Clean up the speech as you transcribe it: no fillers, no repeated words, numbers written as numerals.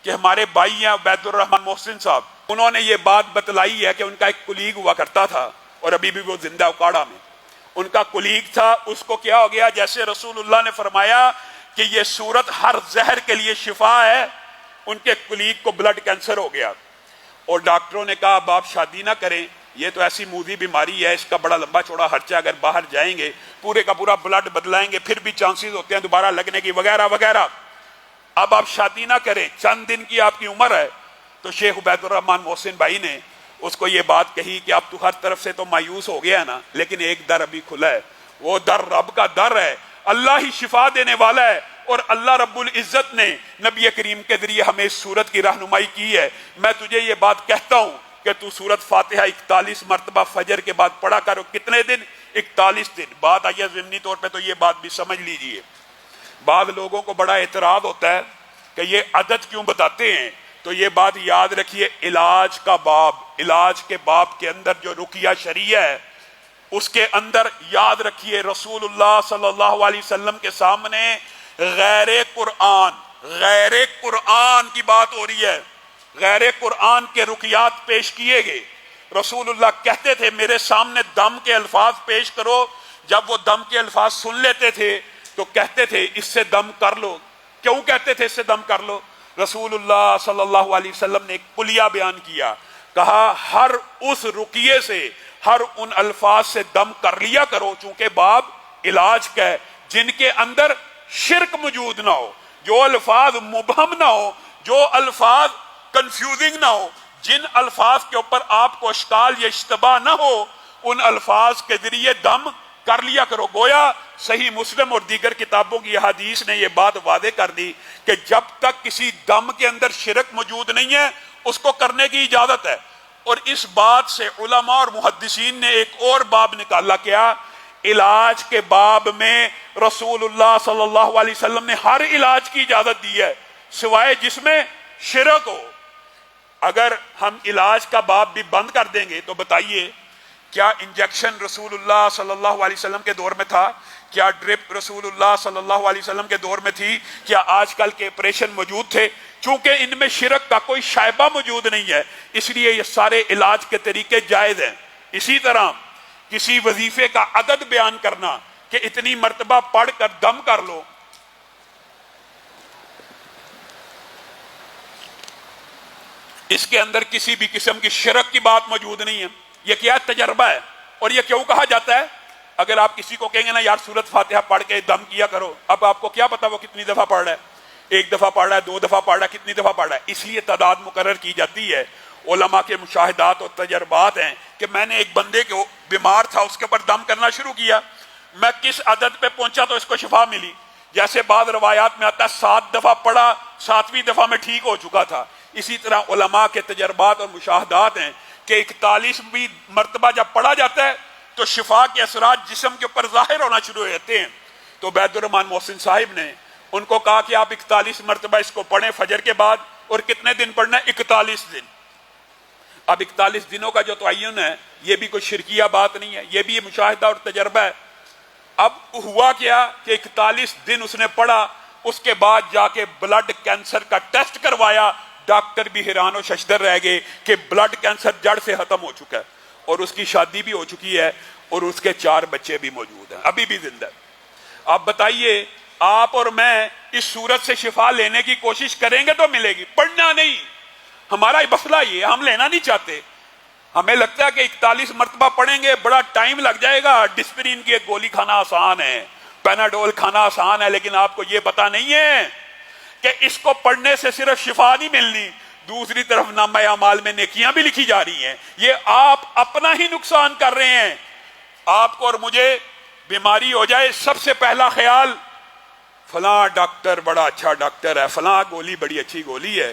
کہ ہمارے بھائی ہیں عبید الرحمن محسن صاحب، انہوں نے یہ بات بتلائی ہے کہ ان کا ایک کلیگ ہوا کرتا تھا اور ابھی بھی وہ زندہ اکاڑا میں، ان کا کلیگ تھا، اس کو کیا ہو گیا، جیسے رسول اللہ نے فرمایا کہ یہ سورت ہر زہر کے لیے شفا ہے، ان کے کلیگ کو بلڈ کینسر ہو گیا اور ڈاکٹروں نے کہا اب آپ شادی نہ کریں، یہ تو ایسی موذی بیماری ہے، اس کا بڑا لمبا چوڑا خرچہ، اگر باہر جائیں گے پورے کا پورا بلڈ بدلائیں گے پھر بھی چانسز ہوتے ہیں دوبارہ لگنے کی وغیرہ وغیرہ، اب آپ شادی نہ کریں، چند دن کی آپ کی عمر ہے۔ تو شیخ عبید الرحمن محسن بھائی نے اس کو یہ بات کہی کہ اب تو ہر طرف سے تو مایوس ہو گیا ہے نا، لیکن ایک در ابھی کھلا ہے، وہ در رب کا در ہے، اللہ ہی شفا دینے والا ہے، اور اللہ رب العزت نے نبی کریم کے ذریعے ہمیں اس سورت کی رہنمائی کی ہے۔ میں تجھے یہ بات کہتا ہوں کہ تو سورت فاتحہ 41 مرتبہ فجر کے بعد پڑھا کرو، کتنے دن؟ 41 دن۔ بات آئیے ضمنی طور پہ تو یہ بات بھی سمجھ لیجئے، بعض لوگوں کو بڑا اعتراض ہوتا ہے کہ یہ عدد کیوں بتاتے ہیں، تو یہ بات یاد رکھیے، علاج کا باب، علاج کے باب کے اندر جو رقیہ شرعیہ ہے اس کے اندر یاد رکھیے رسول اللہ صلی اللہ علیہ وسلم کے سامنے غیر قرآن کی بات ہو رہی ہے، غیر قرآن کے رقیات پیش کیے گئے۔ رسول اللہ کہتے تھے میرے سامنے دم کے الفاظ پیش کرو، جب وہ دم کے الفاظ سن لیتے تھے تو کہتے تھے اس سے دم کر لو۔ کیوں کہتے تھے اس سے دم کر لو؟ رسول اللہ صلی اللہ علیہ وسلم نے ایک کلیہ بیان کیا، کہا ہر اس رقیے سے، ہر ان الفاظ سے دم کر لیا کرو، چونکہ باب علاج کا ہے، جن کے اندر شرک موجود نہ ہو، جو الفاظ مبہم نہ ہو، جو الفاظ کنفیوزنگ نہ ہو، جن الفاظ کے اوپر آپ کو اشکال یا اشتباہ نہ ہو، ان الفاظ کے ذریعے دم کر لیا کرو۔ گویا صحیح مسلم اور دیگر کتابوں کی حدیث نے یہ بات واضح کر دی کہ جب تک کسی دم کے اندر شرک موجود نہیں ہے اس کو کرنے کی اجازت ہے۔ اور اس بات سے علماء اور محدثین نے ایک اور باب نکالا، کیا؟ علاج کے باب میں رسول اللہ صلی اللہ علیہ وسلم نے ہر علاج کی اجازت دی ہے سوائے جس میں شرک ہو۔ اگر ہم علاج کا باب بھی بند کر دیں گے تو بتائیے کیا انجیکشن رسول اللہ صلی اللہ علیہ وسلم کے دور میں تھا؟ کیا ڈرپ رسول اللہ صلی اللہ علیہ وسلم کے دور میں تھی؟ کیا آج کل کے آپریشن موجود تھے؟ چونکہ ان میں شرک کا کوئی شائبہ موجود نہیں ہے، اس لیے یہ سارے علاج کے طریقے جائز ہیں۔ اسی طرح کسی وظیفے کا عدد بیان کرنا کہ اتنی مرتبہ پڑھ کر دم کر لو، اس کے اندر کسی بھی قسم کی شرک کی بات موجود نہیں ہے۔ یہ کیا تجربہ ہے، اور یہ کیوں کہا جاتا ہے؟ اگر آپ کسی کو کہیں گے نا یار سورت فاتحہ پڑھ کے دم کیا کرو، اب آپ کو کیا پتا وہ کتنی دفعہ پڑھ رہا ہے، 1 دفعہ پڑھ رہا ہے، 2 دفعہ پڑھ رہا ہے، کتنی دفعہ پڑھ رہا ہے؟ اس لیے تعداد مقرر کی جاتی ہے۔ علماء کے مشاہدات اور تجربات ہیں کہ میں نے ایک بندے کو بیمار تھا، اس کے اوپر دم کرنا شروع کیا، میں کس عدد پہ پہنچا تو اس کو شفا ملی۔ جیسے بعض روایات میں آتا ہے 7 دفعہ پڑھا، 7ویں دفعہ میں ٹھیک ہو چکا تھا۔ اسی طرح علماء کے تجربات اور مشاہدات ہیں کہ 41ویں مرتبہ جب پڑھا جاتا ہے تو شفا کے اثرات جسم کے اوپر ظاہر ہونا شروع ہو جاتے ہیں۔ تو عبید الرحمن محسن صاحب نے ان کو کہا کہ آپ 41 مرتبہ اس کو پڑھیں فجر کے بعد، اور کتنے دن پڑھنا ہے؟ 41 دن۔ اب 41 دنوں کا جو تعین ہے یہ بھی کوئی شرکیہ بات نہیں ہے، یہ بھی مشاہدہ اور تجربہ ہے۔ اب ہوا کیا کہ 41 دن اس نے پڑھا، اس کے بعد جا کے بلڈ کینسر کا ٹیسٹ کروایا، ڈاکٹر بھی حیران و ششدر رہ گئے کہ بلڈ کینسر جڑ سے ختم ہو چکا ہے، اور اس کی شادی بھی ہو چکی ہے، اور اس کے 4 بچے بھی موجود ہیں، ابھی بھی زندہ ہے۔ آپ بتائیے آپ اور میں اس صورت سے شفا لینے کی کوشش کریں گے تو ملے گی، پڑھنا نہیں۔ ہمارا مسئلہ یہ، ہم لینا نہیں چاہتے، ہمیں لگتا ہے کہ 41 مرتبہ پڑھیں گے بڑا ٹائم لگ جائے گا، ڈسپرین کی ایک گولی کھانا آسان ہے، پیناڈول کھانا آسان ہے، لیکن آپ کو یہ پتا نہیں ہے کہ اس کو پڑھنے سے صرف شفا نہیں ملنی، دوسری طرف نامہ اعمال میں نیکیاں بھی لکھی جا رہی ہیں۔ یہ آپ اپنا ہی نقصان کر رہے ہیں۔ آپ کو اور مجھے بیماری ہو جائے، سب سے پہلا خیال فلاں ڈاکٹر بڑا اچھا ڈاکٹر ہے، فلاں گولی بڑی اچھی گولی ہے،